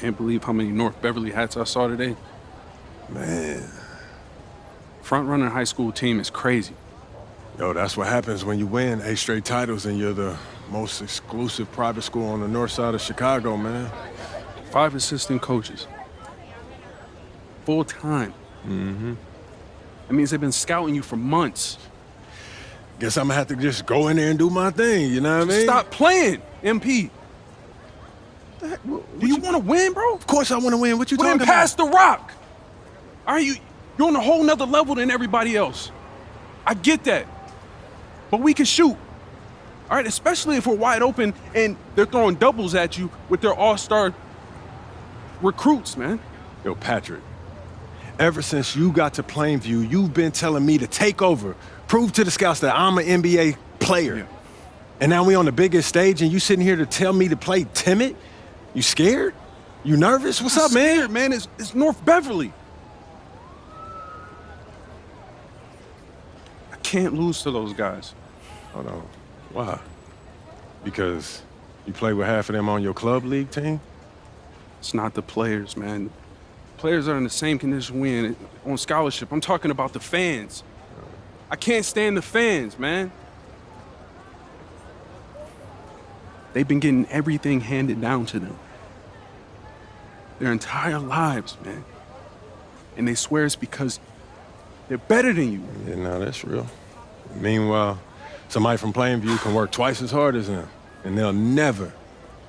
Can't believe how many North Beverly hats I saw today. Man. Front-runner high school team is crazy. Yo, that's what happens when you win 8 straight titles and you're the most exclusive private school on the north side of Chicago, man. 5 assistant coaches. Full time. Mm-hmm. That means they've been scouting you for months. Guess I'm gonna have to just go in there and do my thing, you know what I mean? Stop playing, MP. Do you want to win, bro? Of course I want to win. What you Well, talking then about? pass the rock. All right, you're on a whole nother level than everybody else. I get that. But we can shoot. All right, especially if we're wide open and they're throwing doubles at you with their all-star recruits, man. Yo, Patrick, ever since you got to Plainview, you've been telling me to take over, prove to the scouts that I'm an NBA player. Yeah. And now we on the biggest stage and you sitting here to tell me to play timid? You scared? You nervous? What's up, man? Scared, man. It's North Beverly. I can't lose to those guys. Hold on. Why? Because you play with half of them on your club league team? It's not the players, man. Players are in the same condition we in on scholarship. I'm talking about the fans. I can't stand the fans, man. They've been getting everything handed down to them their entire lives, man. And they swear it's because they're better than you. Yeah, no, that's real. Meanwhile, somebody from Plainview can work twice as hard as them, and they'll never,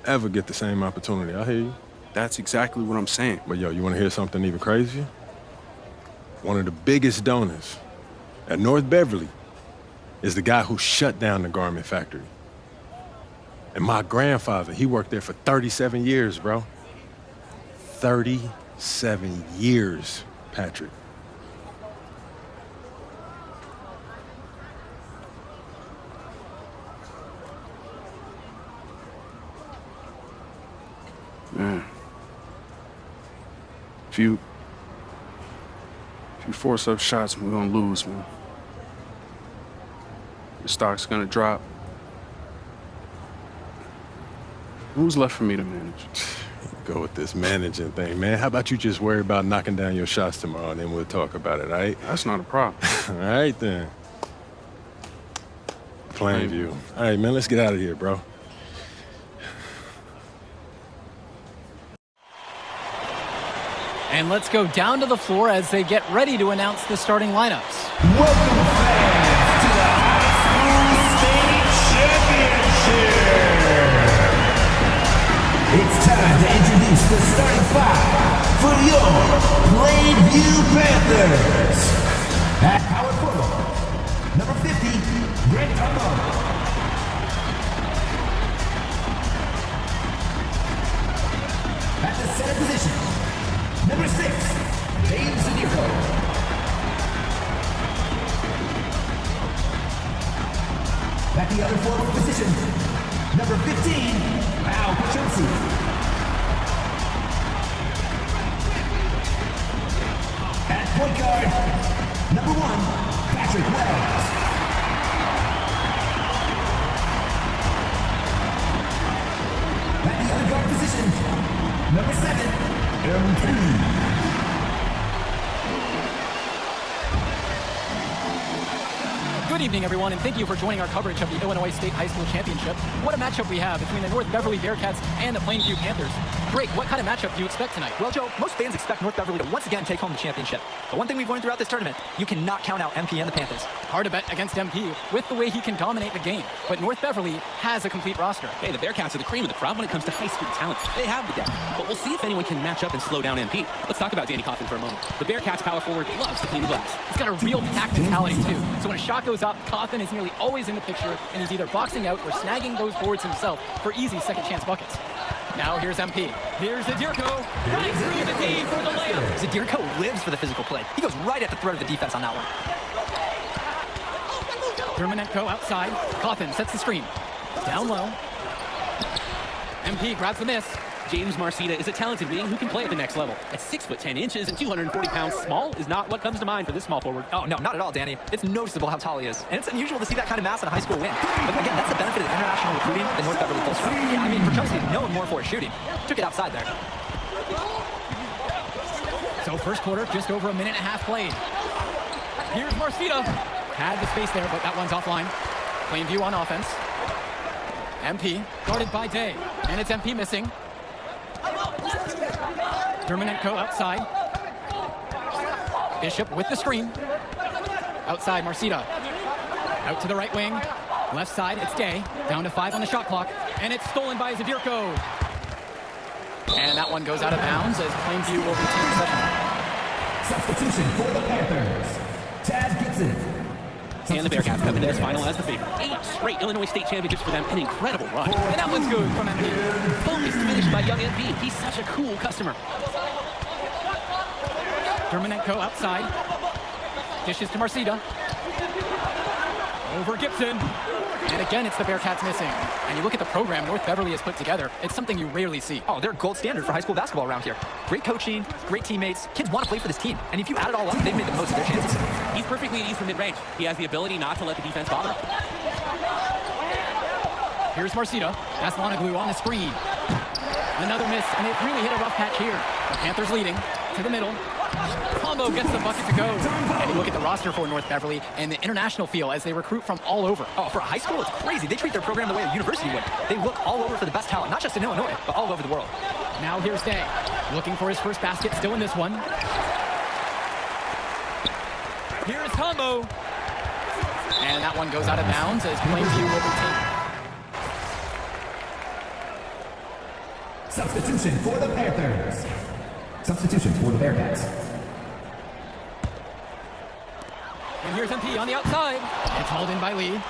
ever get the same opportunity. I hear you. That's exactly what I'm saying. But yo, you want to hear something even crazier? One of the biggest donors at North Beverly is the guy who shut down the garment factory. And my grandfather, he worked there for 37 years, bro. 37 years, Patrick. Man. If you force up shots, we're gonna lose, man. Your stock's gonna drop. Who's left for me to manage? Go with this managing thing, man. How about you just worry about knocking down your shots tomorrow, and then we'll talk about it, all right? That's not a problem. All right, then. Plainview. All right, man, let's get out of here, bro. And let's go down to the floor as they get ready to announce the starting lineups. Welcome, fans, to the High School State Championship! It's time to introduce the starting 5 for your Plainview Panthers. At power forward, number 50, Greg Tomo. At the center position, number 6, James Zadirko. At the other forward position, number 15, Al Pachunsi. At point guard, number 1, Patrick Wells. At the other guard position, number 7, MP. Good evening, everyone, and thank you for joining our coverage of the Illinois State High School Championship. What a matchup we have between the North Beverly Bearcats and the Plainview Panthers. Drake, what kind of matchup do you expect tonight? Well, Joe, most fans expect North Beverly to once again take home the championship. But one thing we've learned throughout this tournament, you cannot count out MP and the Panthers. Hard to bet against MP with the way he can dominate the game. But North Beverly has a complete roster. Hey, the Bearcats are the cream of the crop when it comes to high school talent. They have the depth, but we'll see if anyone can match up and slow down MP. Let's talk about Danny Coffin for a moment. The Bearcats power forward loves to clean the glass. He's got a real packed mentality, too. So when a shot goes up, Coffin is nearly always in the picture, and he's either boxing out or snagging those boards himself for easy second-chance buckets. Now here's MP. Here's Zadirko. Right through the D for the layup. Zadirko lives for the physical play. He goes right at the throat of the defense on that one. Dermanenko outside. Coffin sets the screen. Down low. MP grabs the miss. James Marcita is a talented wing who can play at the next level. At 6'10" and 240 pounds, small is not what comes to mind for this small forward. Oh, no, not at all, Danny. It's noticeable how tall he is. And it's unusual to see that kind of mass in a high school win. But again, that's the benefit of international recruiting that North Beverly pulls from. Yeah, I mean, Pachunsi, known more for his shooting. Took it outside there. So first quarter, just over a minute and a half played. Here's Marcita. Had the space there, but that one's offline. Plainview on offense. MP guarded by Day, and it's MP missing. Dermonenko outside. Bishop with the screen. Outside, Marcita. Out to the right wing. Left side, it's Day. Down to 5 on the shot clock. And it's stolen by Zadirko. And that one goes out of bounds as Plainview will retain possession. Substitution for the Panthers. Tad Gibson. And the Bearcats come into this final as the favorite. 8 straight Illinois State championships for them. An incredible run. And that one's good from MP. Focused finish by young MP. He's such a cool customer. Dermonenko outside. Dishes to Marcita. Over Gibson. And again, it's the Bearcats missing. And you look at the program North Beverly has put together, it's something you rarely see. Oh, they're gold standard for high school basketball around here. Great coaching, great teammates. Kids want to play for this team. And if you add it all up, they've made the most of their chances. He's perfectly at ease from mid-range. He has the ability not to let the defense bother him. Here's Marcita. Aslanoglu on the screen. Another miss, and it really hit a rough patch here. The Panthers leading to the middle. Combo gets the bucket to go. And you look at the roster for North Beverly and the international feel as they recruit from all over. Oh, for a high school, it's crazy. They treat their program the way a university would. They look all over for the best talent, not just in Illinois, but all over the world. Now here's Day. Looking for his first basket, still in this one. Here's Combo. And that one goes out of bounds as Plainview will retain. Substitution for the Panthers. Substitution for the Bearcats. And here's MP on the outside. It's hauled in by Lee.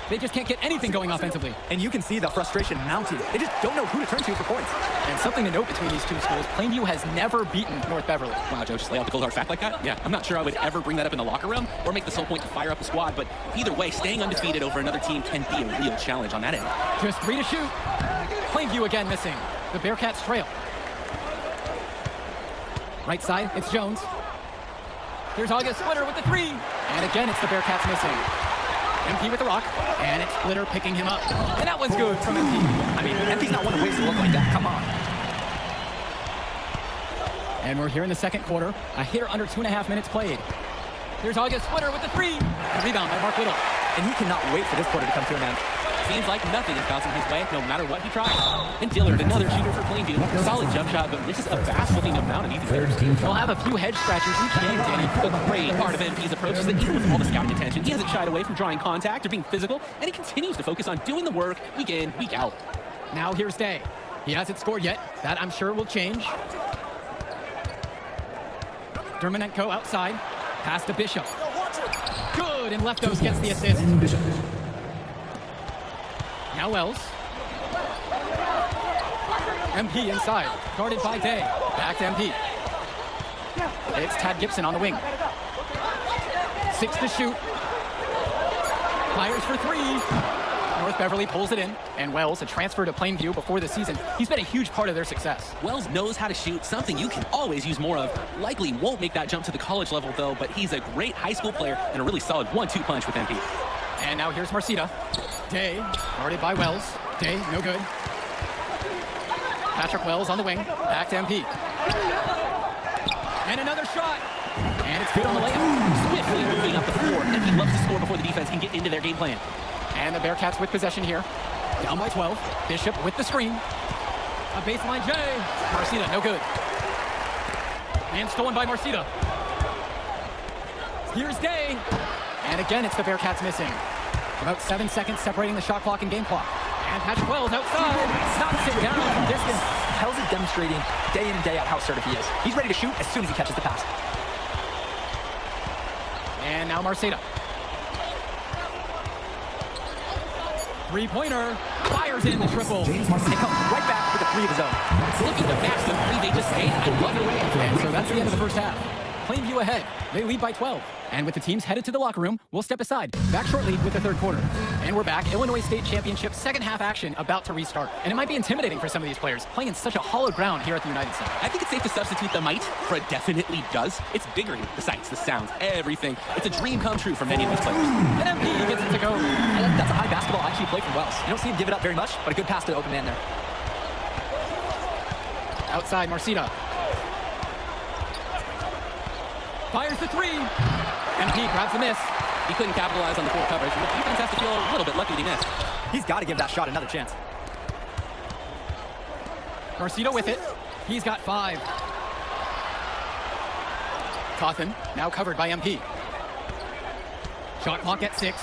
They just can't get anything going offensively. And you can see the frustration mounting. They just don't know who to turn to for points. And something to note between these two schools, Plainview has never beaten North Beverly. Wow, Joe, just lay out the cold hard fact like that? Yeah, I'm not sure I would ever bring that up in the locker room or make the sole point to fire up a squad, but either way, staying undefeated over another team can be a real challenge on that end. Just 3 to shoot. Plainview again missing. The Bearcats trail. Right side, it's Jones. Here's August Splitter with the 3. And again, it's the Bearcats missing. MP with the rock, and it's Splitter picking him up. And that one's good from MP. I mean, MP's not one to waste a look like that. Come on. And we're here in the second quarter. A hitter under 2.5 minutes played. Here's August Splitter with the 3. A rebound by Mark Little. And he cannot wait for this quarter to come to an end. Seems like nothing is bouncing his way, no matter what he tries. And Dillard, another shooter for Plainview. Solid jump shot, but this is a baffling amount of easy things. They'll have a few hedge scratchers each game, Danny. A great part of MP's approach is that even with all the scouting attention, he hasn't shied away from drawing contact or being physical, and he continues to focus on doing the work week in, week out. Now here's Day. He hasn't scored yet. That, I'm sure, will change. Dermonenko outside. Pass to Bishop. Good, and Leftos gets the assist. Now Wells. MP inside. Guarded by Day. Back to MP. It's Tad Gibson on the wing. 6 to shoot. Fires for 3. North Beverly pulls it in. And Wells, a transfer to Plainview before the season, he's been a huge part of their success. Wells knows how to shoot, something you can always use more of. Likely won't make that jump to the college level, though, but he's a great high school player and a really solid 1-2 punch with MP. And now here's Marcita. Day, guarded by Wells. Day, no good. Patrick Wells on the wing. Back to MP. And another shot. And it's good on the layup. Swiftly moving up the floor. MP loves to score before the defense can get into their game plan. And the Bearcats with possession here. Down by 12. Bishop with the screen. A baseline J. Marcita, no good. And stolen by Marcita. Here's Day. And again, it's the Bearcats missing. About 7 seconds separating the shot clock and game clock. And Patrick Wells outside. Knocks it down from distance. Hells is demonstrating day in and day out how assertive he is. He's ready to shoot as soon as he catches the pass. And now Marcita. Three-pointer. Fires in the triple. And comes right back with a 3 of his own. Looking to match the 3 they just made. I love it. And so that's the end of the first half. Plainview ahead. They lead by 12. And with the teams headed to the locker room, we'll step aside. Back shortly with the third quarter. And we're back. Illinois State Championship second half action about to restart. And it might be intimidating for some of these players, playing in such a hollow ground here at the United Center. I think it's safe to substitute the might for it definitely does. It's bigger here. The sights, the sounds, everything. It's a dream come true for many of these players. And MP gets it to go. That's a high basketball IQ play from Wells. You don't see him give it up very much, but a good pass to the open man there. Outside, Marcita. Fires the three. MP grabs the miss. He couldn't capitalize on the poor coverage, but the defense has to feel a little bit lucky he missed. He's got to give that shot another chance. Garcido with it. He's got 5. Cawthon now covered by MP. Shot clock at 6.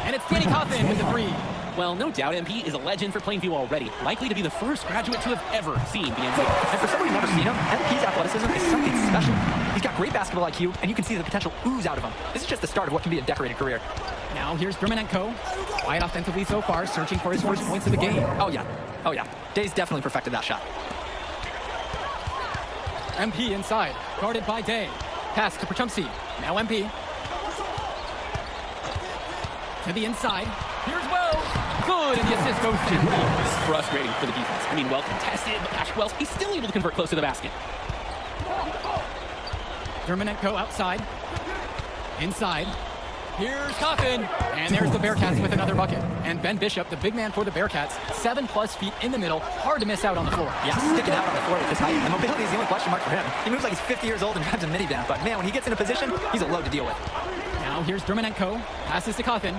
And it's Danny Cawthon with the 3. Well, no doubt MP is a legend for Plainview already, likely to be the first graduate to have ever seen the NBA. And for someone who's never seen him, MP's athleticism is something special. He's got great basketball IQ, and you can see the potential ooze out of him. This is just the start of what can be a decorated career. Now here's Dermonenko. Quiet offensively so far, searching for his first points of the game. Oh, yeah. Oh, yeah. Day's definitely perfected that shot. MP inside, guarded by Day. Pass to Perchumsey. Now MP. To the inside. Here's Wells. Good, and the assist goes to It's frustrating for the defense. I mean, well contested, but Patrick Wells, he's still able to convert close to the basket. Dermonenko outside. Inside. Here's Cawthon. And there's the Bearcats with another bucket. And Ben Bishop, the big man for the Bearcats, 7+ feet in the middle. Hard to miss out on the floor. Yeah, sticking out on the floor with his height. And mobility is the only question mark for him. He moves like he's 50 years old and drives a minivan. But man, when he gets in a position, he's a load to deal with. Now here's Dermonenko. Passes to Cawthon.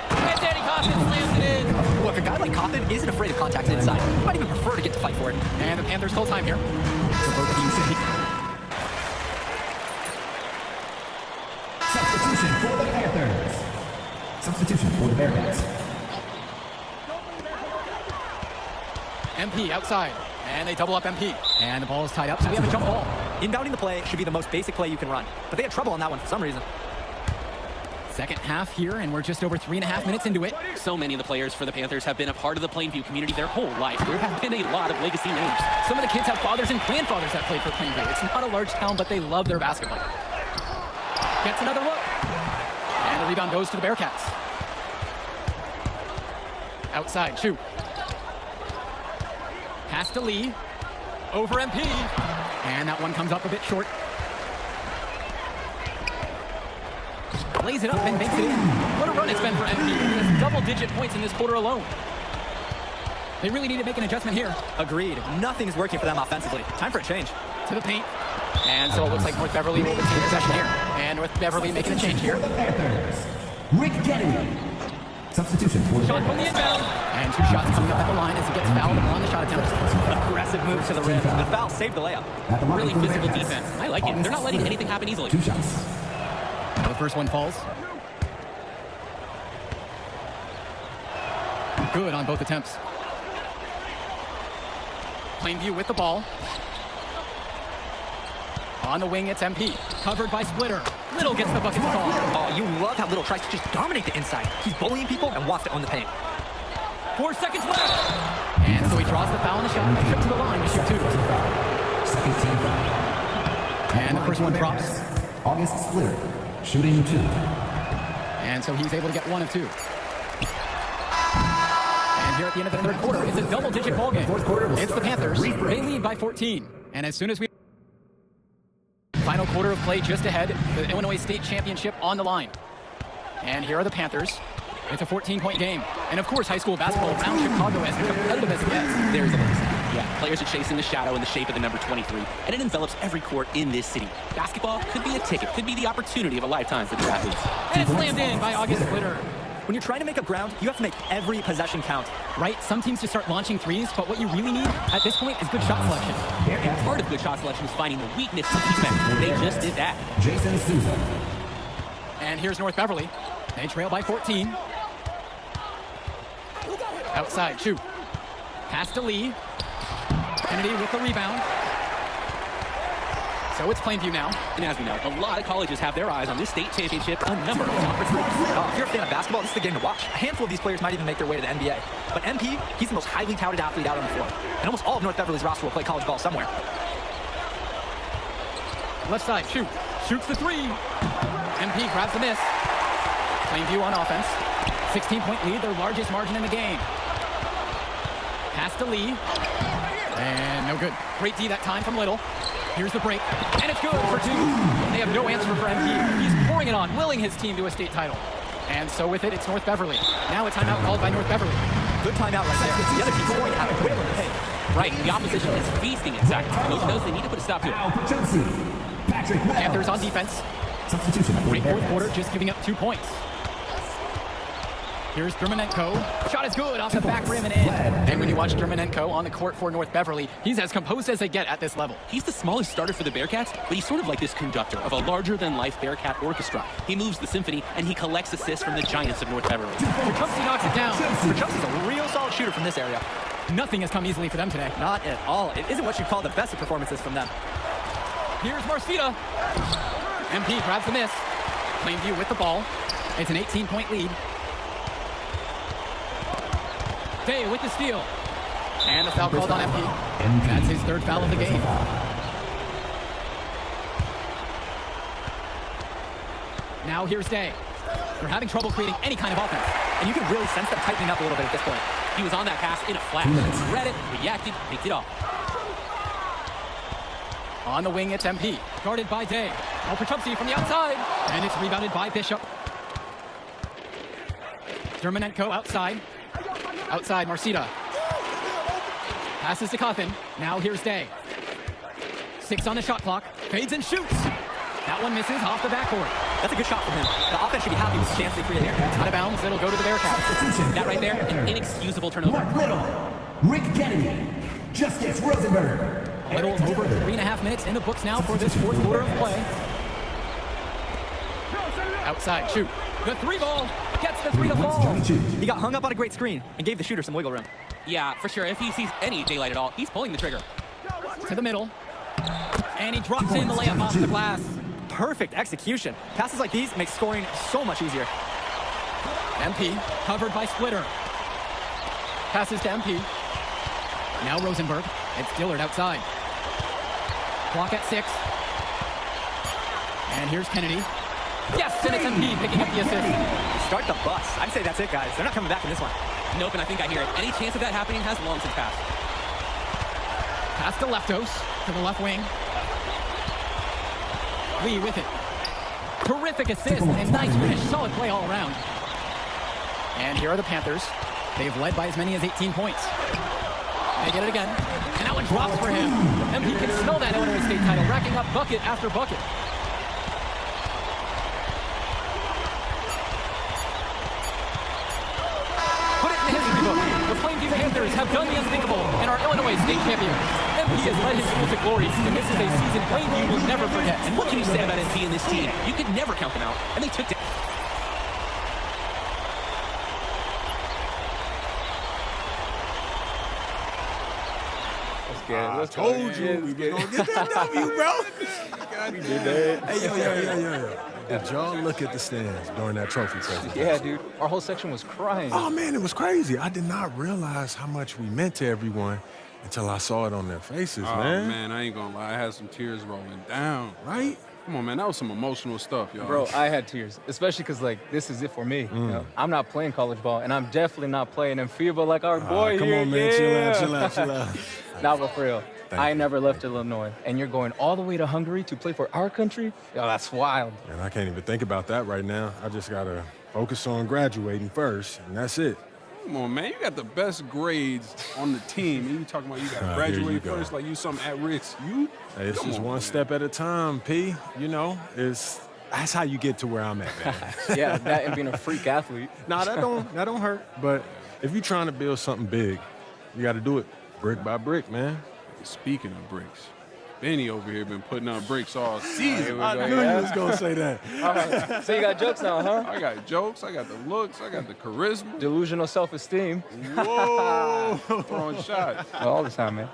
And Danny Cawthon slams it in. Look, a guy like Cawthon isn't afraid of contact inside. He might even prefer to get to fight for it. And the Panthers call time here. Substitution for the Panthers. Substitution for the Bearcats. MP outside. And they double up MP. And the ball is tied up, so we have a jump ball. Inbounding the play should be the most basic play you can run. But they had trouble on that one for some reason. Second half here, and we're just over 3.5 minutes into it. So many of the players for the Panthers have been a part of the Plainview community their whole life. There have been a lot of legacy names. Some of the kids have fathers and grandfathers that played for Plainview. It's not a large town, but they love their basketball. Gets another look. And the rebound goes to the Bearcats. Outside, shoot. Pass to Lee. Over MP. And that one comes up a bit short. Lays it up and makes it in. What a run it's been for MP. He has double-digit points in this quarter alone. They really need to make an adjustment here. Agreed. Nothing is working for them offensively. Time for a change. To the paint. And so it looks like North Beverly will retain possession here. And North Beverly making a change here. For the Panthers. Rick Kennedy. Substitution for the Shot from the Bearcats. inbound. And 2 shots coming up at the line as he gets fouled on the shot attempt. Aggressive move to the rim. The foul saved the layup. At the line Really for the physical Bearcats. defense. I like it. They're not letting anything happen easily. 2 shots. The first one falls. Good on both attempts. Plainview with the ball. On the wing, it's MP. Covered by Splitter. Little gets the bucket to fall. Oh, you love how Little tries to just dominate the inside. He's bullying people and wants to own the paint. 4 seconds left. And so he draws the foul on the shot and trips to the line to shoot 2. Second team foul. And the first one drops. August Splitter. Shooting 2. And so he's able to get 1 of 2. And here at the end of the third quarter, it's a double-digit ball game. Fourth quarter will It's the start. Panthers. They Rebreak. lead by 14. And as soon as we... Final quarter of play just ahead. The Illinois State Championship on the line. And here are the Panthers. It's a 14-point game. And of course, high school basketball around Chicago as competitive as it gets. There's the legacy. Yeah, players are chasing the shadow in the shape of the number 23, and it envelops every court in this city. Basketball could be a ticket, could be the opportunity of a lifetime for these athletes. And it's slammed in by August Splitter. When you're trying to make up ground, you have to make every possession count. Right? Some teams just start launching threes, but what you really need at this point is good shot selection. And part of good shot selection is finding the weakness of defense. They just did that. Jason Souza. And here's North Beverly. They trail by 14. Outside, shoot. Pass to Lee. Kennedy with the rebound. So it's Plainview now. And as we know, a lot of colleges have their eyes on this state championship, a number of conference leagues. Oh, if you're a fan of basketball, this is the game to watch. A handful of these players might even make their way to the NBA. But MP, he's the most highly touted athlete out on the floor. And almost all of North Beverly's roster will play college ball somewhere. Left side, shoot. Shoots the 3. MP grabs the miss. Plainview on offense. 16-point lead, their largest margin in the game. Pass to Lee. And no good. Great D that time from Little. Here's the break. And it's good for 2. They have no answer for MP. He's pouring it on, willing his team to a state title. And so with it, it's North Beverly. Now a timeout called by North Beverly. Good timeout right there. The other team's going to have a whale in the paint. Right, the opposition is feasting at Zach. Coach knows they need to put a stop to it. Al Pachunsky. Patrick Wells. Panthers on defense. Substitution. for Great fourth Bearcats. quarter, just giving up 2 points. Here's Dermonenko. Shot is good off the back rim and in. And when you watch Dermonenko on the court for North Beverly, he's as composed as they get at this level. He's the smallest starter for the Bearcats, but he's sort of like this conductor of a larger-than-life Bearcat orchestra. He moves the symphony, and he collects assists from the giants of North Beverly. Tecumseh knocks it down. Pachunsky's a real solid shooter from this area. Nothing has come easily for them today. Not at all. It isn't what you'd call the best of performances from them. Here's Marcita. MP grabs the miss. Plainview with the ball. It's an 18-point lead. Day with the steal. And a foul called on MP. That's his third foul of the game. Now here's Day. They're having trouble creating any kind of offense. And you can really sense them tightening up a little bit at this point. He was on that pass in a flash. Read it, reacted, picked it off. On the wing, it's MP. Guarded by Day. Now for Tecumseh from the outside. And it's rebounded by Bishop. Dermonenko outside. Outside, Marcita. Passes to Cawthon. Now here's Day. 6 on the shot clock. Fades and shoots. That one misses off the backboard. That's a good shot from him. The offense should be happy with the chance they create here. Out of bounds, it'll go to the Bearcats. That right there, an inexcusable turnover. Mark Little. Rick Kennedy. Justice Rosenberg. A little over 3.5 minutes in the books now for this fourth quarter of play. Outside, shoot. The 3 ball gets the 3 to fall. He got hung up on a great screen and gave the shooter some wiggle room. Yeah, for sure. If he sees any daylight at all, he's pulling the trigger. To the middle. And he drops in the layup off the glass. Perfect execution. Passes like these make scoring so much easier. MP covered by Splitter. Passes to MP. Now Rosenberg. It's Dillard outside. Clock at 6. And here's Kennedy. Yes, and it's MP picking up the assist. Start the bus. I'd say that's it, guys. They're not coming back from this one. Nope, and I think I hear it. Any chance of that happening has long since passed. Pass to Leftos, to the left wing. Lee with it. Terrific assist and nice finish. Solid play all around. And here are the Panthers. They've led by as many as 18 points. They get it again. And that one drops for him. MP can smell that Illinois State title, racking up bucket after bucket. Put it in the history book. The Plainview Panthers have done the unthinkable and are Illinois State champions. MP has led his school to glory, and this is a season Plainview will never forget. And what can you say about MP and this team? You could never count them out. And they took down. I told you we were gonna get that W, bro. We did that. Hey, yo. Did y'all look at the stands during that trophy presentation? Yeah, dude. Our whole section was crying. Oh man, it was crazy. I did not realize how much we meant to everyone until I saw it on their faces, Oh, man. man, I ain't gonna lie. I had some tears rolling down. Right? Come on, man. That was some emotional stuff, y'all. Bro, I had tears, especially because, like, this is it for me. You know? I'm not playing college ball, and I'm definitely not playing in FIBA like our boy Come here. on, man. Yeah. Chill out. Nah, but for real, Thank I you. never left Illinois, and you're going all the way to Hungary to play for our country? Yo, that's wild. And I can't even think about that right now. I just gotta focus on graduating first, and that's it. Come on, man. You got the best grades on the team. And you talking about you got to Here you graduate go. first like you something at risk. You? Hey, it's Come just on, one man. step at a time, P. You know, that's how you get to where I'm at, man. Yeah, that and being a freak athlete. Nah, that don't hurt. But if you're trying to build something big, you got to do it brick by brick, man. Speaking of bricks, Benny over here been putting up bricks all season. I knew you was gonna say that. All right, so you got jokes now, huh? I got jokes. I got the looks. I got the charisma. Delusional self-esteem. Whoa! Throwing shots. All the time, man.